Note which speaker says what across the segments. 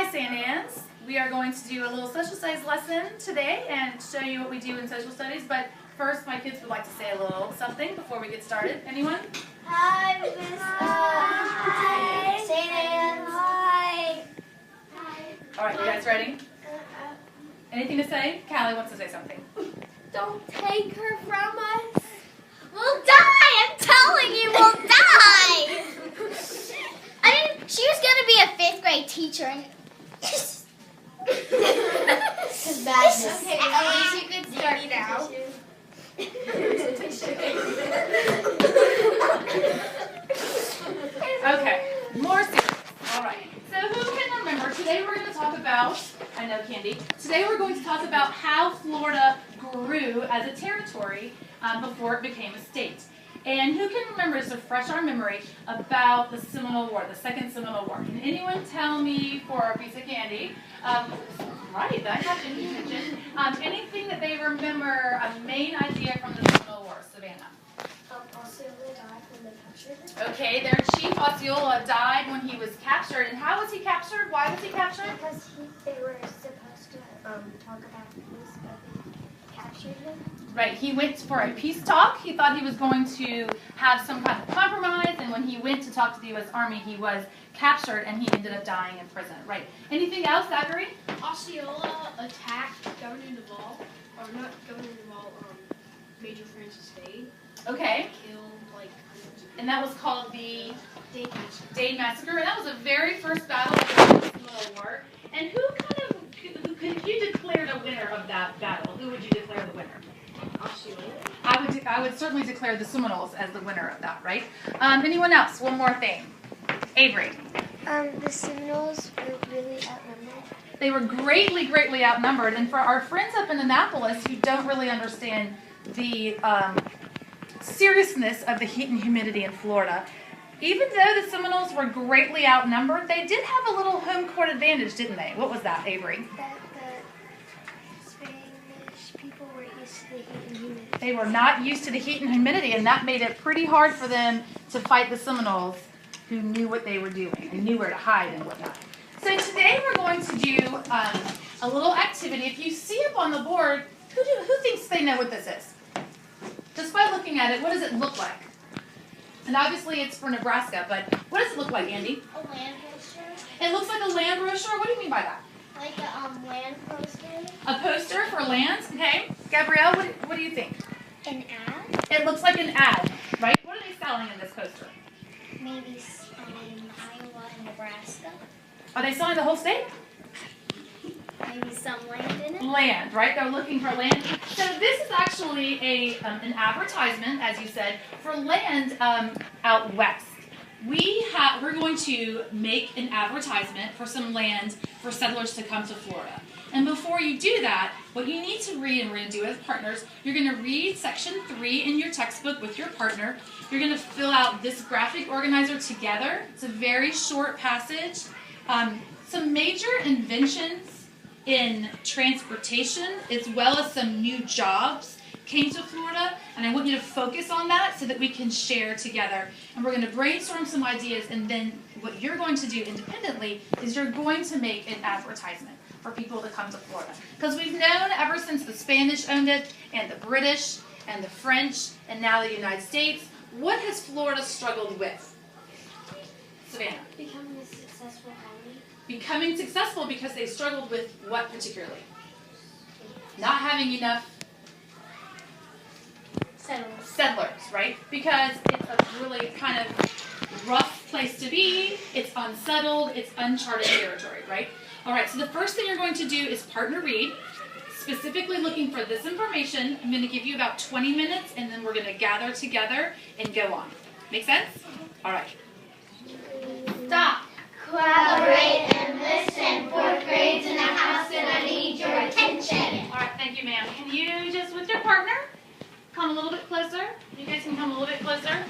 Speaker 1: Hi, St. Anne's. We are going to do a little social studies lesson today and show you what we do in social studies. But first, my kids would like to say a little something before we get started. Anyone?
Speaker 2: Hi, Miss. Hi. St. Anne's. Hi.
Speaker 1: All right, you guys ready? Anything to say? Callie wants to say something.
Speaker 2: Don't take her from us. We'll die. I'm telling you, we'll die. I mean, she was gonna be a 5th grade teacher. And badness. Okay, at least you could start now.
Speaker 1: Okay, more serious. All right. So who can remember? Today we're going to talk about, I know Candy, today we're going to talk about how Florida grew as a territory before it became a state. And who can remember, just to refresh our memory, about the Seminole War, the Second Seminole War? Can anyone tell me for a piece of candy? Right, I have to pay attention. Anything that they remember, a main idea from the Seminole War, Savannah?
Speaker 2: Osceola died when they captured her.
Speaker 1: Okay, their chief Osceola died when he was captured. And how was he captured? Why was he captured?
Speaker 2: Because they were supposed to talk about peace, but they captured him.
Speaker 1: Right, he went for a peace talk. He thought he was going to have some kind of compromise, and when he went to talk to the U.S. Army, he was captured, and he ended up dying in prison. Right. Anything else, Zachary?
Speaker 3: Osceola attacked Governor Duval, or not Governor Duval, Major Francis Dade.
Speaker 1: Okay.
Speaker 3: Killed like hundreds of
Speaker 1: And that was called the
Speaker 3: Dade Massacre.
Speaker 1: Dade Massacre. And that was the very first battle of the Seminole War. And who could you declare the winner of that battle? Who would you declare the winner?
Speaker 3: Osceola.
Speaker 1: I would certainly declare the Seminoles as the winner of that, right? Anyone else? One more thing. Avery.
Speaker 2: The Seminoles were really outnumbered.
Speaker 1: They were greatly outnumbered. And for our friends up in Annapolis who don't really understand the seriousness of the heat and humidity in Florida, even though the Seminoles were greatly outnumbered, they did have a little home court advantage, didn't they? What was that, Avery?
Speaker 2: That the Spanish people were used to the heat and humidity.
Speaker 1: They were not used to the heat and humidity, and that made it pretty hard for them to fight the Seminoles, who knew what they were doing and knew where to hide and whatnot. So today we're going to do a little activity. If you see up on the board, who thinks they know what this is? Just by looking at it, what does it look like? And obviously it's for Nebraska, but what does it look like, Andy?
Speaker 2: A land poster?
Speaker 1: It looks like a land brochure. What do you mean by that?
Speaker 2: Like a land poster?
Speaker 1: A poster for lands, okay. Gabrielle, what do you think?
Speaker 2: An ad?
Speaker 1: It looks like an ad, right? What are they selling in this poster?
Speaker 2: Maybe Iowa and Nebraska?
Speaker 1: Are they selling the whole state?
Speaker 2: Maybe some land in it?
Speaker 1: Land, right? They're looking for land. So this is actually an advertisement, as you said, for land out west. We're going to make an advertisement for some land for settlers to come to Florida. And before you do that, what you need to read, and we're going to do as partners, you're going to read section 3 in your textbook with your partner. You're going to fill out this graphic organizer together. It's a very short passage. Some major inventions in transportation, as well as some new jobs, came to Florida, and I want you to focus on that so that we can share together. And we're going to brainstorm some ideas, and then what you're going to do independently is you're going to make an advertisement for people to come to Florida. Because we've known ever since the Spanish owned it, and the British, and the French, and now the United States, what has Florida struggled with? Savannah.
Speaker 2: Becoming a successful colony.
Speaker 1: Becoming successful because they struggled with what particularly? Not having enough settlers, right? Because it's a really kind of rough place to be. It's unsettled. It's uncharted territory, right? All right, so the first thing you're going to do is partner read, specifically looking for this information. I'm going to give you about 20 minutes, and then we're going to gather together and go on. Make sense? All right. Stop.
Speaker 2: Collaborate and listen. 4th grade's in the house and I need your attention.
Speaker 1: All right, thank you, ma'am. Can you just, with your partner, come a little bit closer? You guys can come a little bit closer.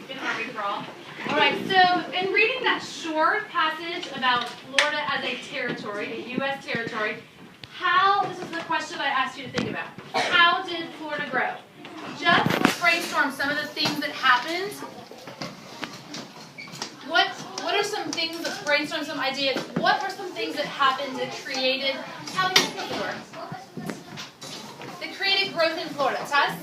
Speaker 1: Good army crawl. All right, so in reading that short passage about Florida as a territory, a U.S. territory, this is the question I asked you to think about. How did Florida grow? Just brainstorm some of the things that happened. What What are some things, let's brainstorm some ideas. What are some things that happened that created, how did you before? That created growth in Florida? Tess?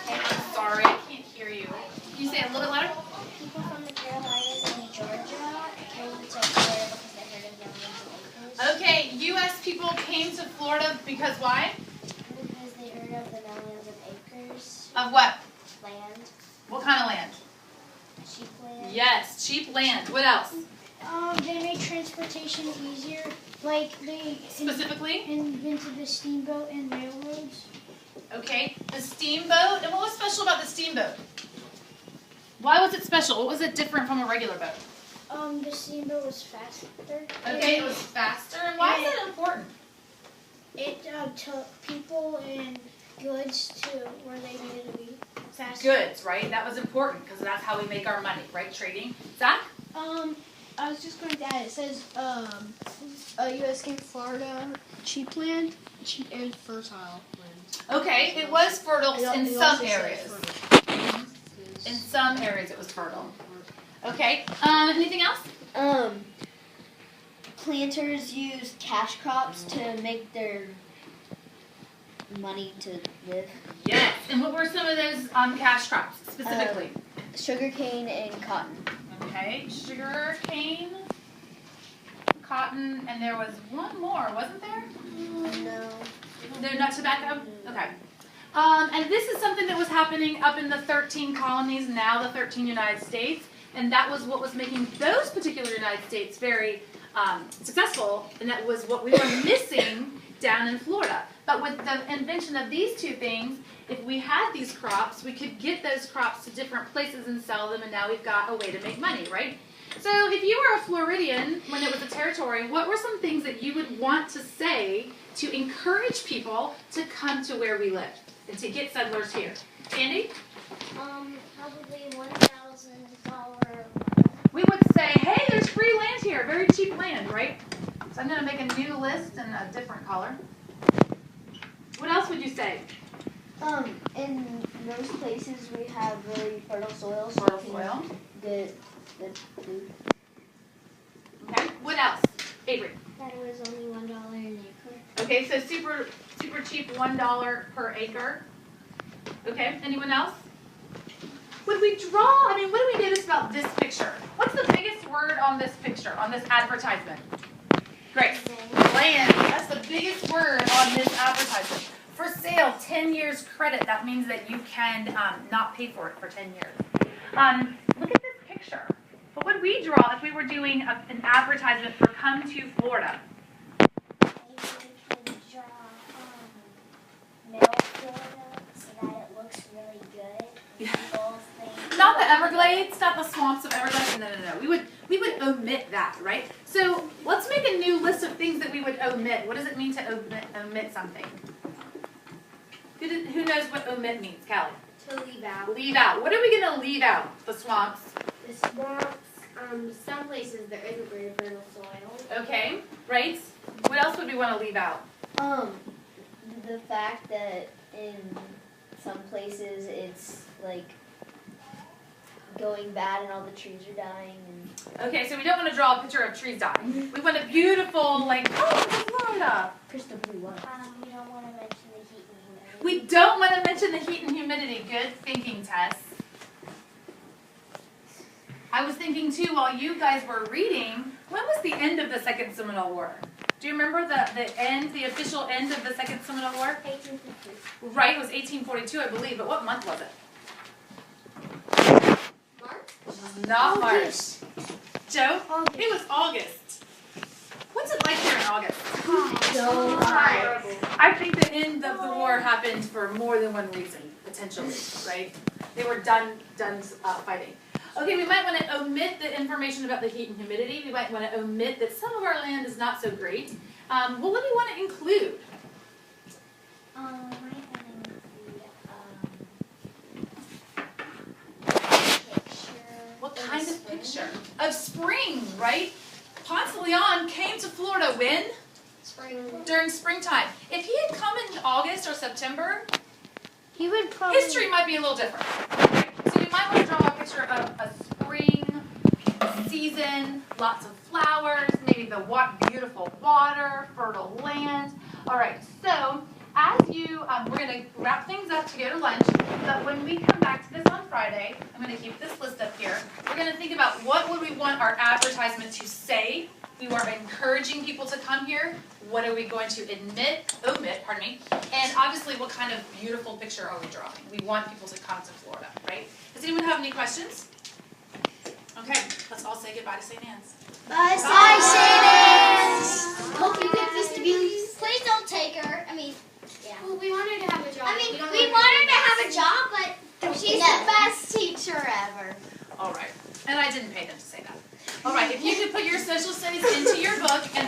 Speaker 1: I'm sorry, I can't hear you. Can you say it a little bit louder?
Speaker 2: People from the Carolinas and Georgia came to Florida because they heard of millions of acres.
Speaker 1: Okay, U.S. people came to Florida because why?
Speaker 2: Because they heard of the millions of acres.
Speaker 1: Of what?
Speaker 2: Land.
Speaker 1: What kind of land?
Speaker 2: Cheap land.
Speaker 1: Yes, cheap land. What else?
Speaker 4: They made transportation easier. Like they
Speaker 1: Specifically?
Speaker 4: invented the steamboat and railroads.
Speaker 1: Okay, the steamboat. And what was special about the steamboat? Why was it special? What was it different from a regular boat?
Speaker 4: The steamboat was faster.
Speaker 1: Okay, it was faster. And why is that important?
Speaker 4: It took people and goods to where they needed to be faster.
Speaker 1: Goods, right? That was important because that's how we make our money, right? Trading. Zach?
Speaker 4: I was just going to add. It says, U.S. came to Florida, cheap land, cheap and fertile land.
Speaker 1: Okay, it was fertile in
Speaker 4: It
Speaker 1: some
Speaker 4: also says
Speaker 1: areas.
Speaker 4: fertile.
Speaker 1: In some areas it was fertile. Okay, anything else?
Speaker 2: Planters used cash crops to make their money to live.
Speaker 1: Yes. And what were some of those cash crops specifically?
Speaker 2: Sugarcane and cotton.
Speaker 1: Okay, sugar cane, cotton, and there was one more, wasn't there?
Speaker 2: No.
Speaker 1: No, not tobacco? Okay. And this is something that was happening up in the 13 colonies, now the 13 United States, and that was what was making those particular United States very successful, and that was what we were missing down in Florida. But with the invention of these two things, if we had these crops, we could get those crops to different places and sell them, and now we've got a way to make money, right? So if you were a Floridian when it was a territory, what were some things that you would want to say to encourage people to come to where we live and to get settlers here? Andy?
Speaker 2: Probably $1,000.
Speaker 1: We would say, hey, there's free land here, very cheap land, right? So I'm going to make a new list in a different color. What else would you say?
Speaker 2: In those places we have really fertile soil.
Speaker 1: Fertile soil.
Speaker 2: Good food.
Speaker 1: Okay. What else? Avery.
Speaker 2: That it was only $1 an acre.
Speaker 1: Okay, so super cheap, $1 per acre. Okay, anyone else? Would we draw, what do we notice about this picture? What's the biggest word on this picture, on this advertisement? Grace. Land. That's the biggest word on this advertisement. For sale, 10 years credit. That means that you can not pay for it for 10 years. Look at this picture. What would we draw if we were doing an advertisement for Come to Florida?
Speaker 2: Maybe we could draw Middle Florida so that it looks really good.
Speaker 1: Yeah.
Speaker 2: People think,
Speaker 1: Not the Everglades, not the swamps of Everglades. No. We would omit that, right? So let's make a new list of things that we would omit. What does it mean to omit something? Who knows what omit means? Callie?
Speaker 3: To leave out.
Speaker 1: Leave out. What are we going to leave out? The swamps.
Speaker 3: The swamps, some places there isn't very fertile soil.
Speaker 1: Okay, right? What else would we want to leave out?
Speaker 2: the fact that in some places it's like going bad and all the trees are dying and
Speaker 1: Okay, so we don't want to draw a picture of trees dying. We want a beautiful, like, oh, it's Florida.
Speaker 2: crystal blue one. We don't want to mention the heat and humidity.
Speaker 1: We don't want to mention the heat and humidity. Good thinking, Tess. I was thinking too, while you guys were reading, when was the end of the Second Seminole War? Do you remember the official end of the Second Seminole War?
Speaker 2: 1850.
Speaker 1: Right, it was 1842, I believe, but what month was it?
Speaker 3: March?
Speaker 1: Not March. Joe?
Speaker 4: August.
Speaker 1: It was August. What's it like here in August?
Speaker 2: So
Speaker 3: hot.
Speaker 1: I think the end of the war happened for more than one reason, potentially, right? They were done fighting. Okay, we might want to omit the information about the heat and humidity. We might want to omit that some of our land is not so great. Well, what do you want to include? What kind of picture? Of spring, right? Ponce de Leon came to Florida when?
Speaker 3: Spring.
Speaker 1: During springtime. If he had come in August or September,
Speaker 4: He would probably.
Speaker 1: history might be a little different. Right? So we might want to draw a picture picture of a spring season, lots of flowers, maybe the beautiful water, fertile land. All right, so as you, we're going to wrap things up to go to lunch, but when we come back to this on Friday, I'm going to keep this list up here. We're going to think about what would we want our advertisement to say. We are encouraging people to come here. What are we going to omit, and obviously what kind of beautiful picture are we drawing? We want people to come to Florida, right? Does anyone have any questions? Okay, let's all say goodbye to St. Anne's.
Speaker 2: Bye, St. Anne's. Hope you get this to be. Please don't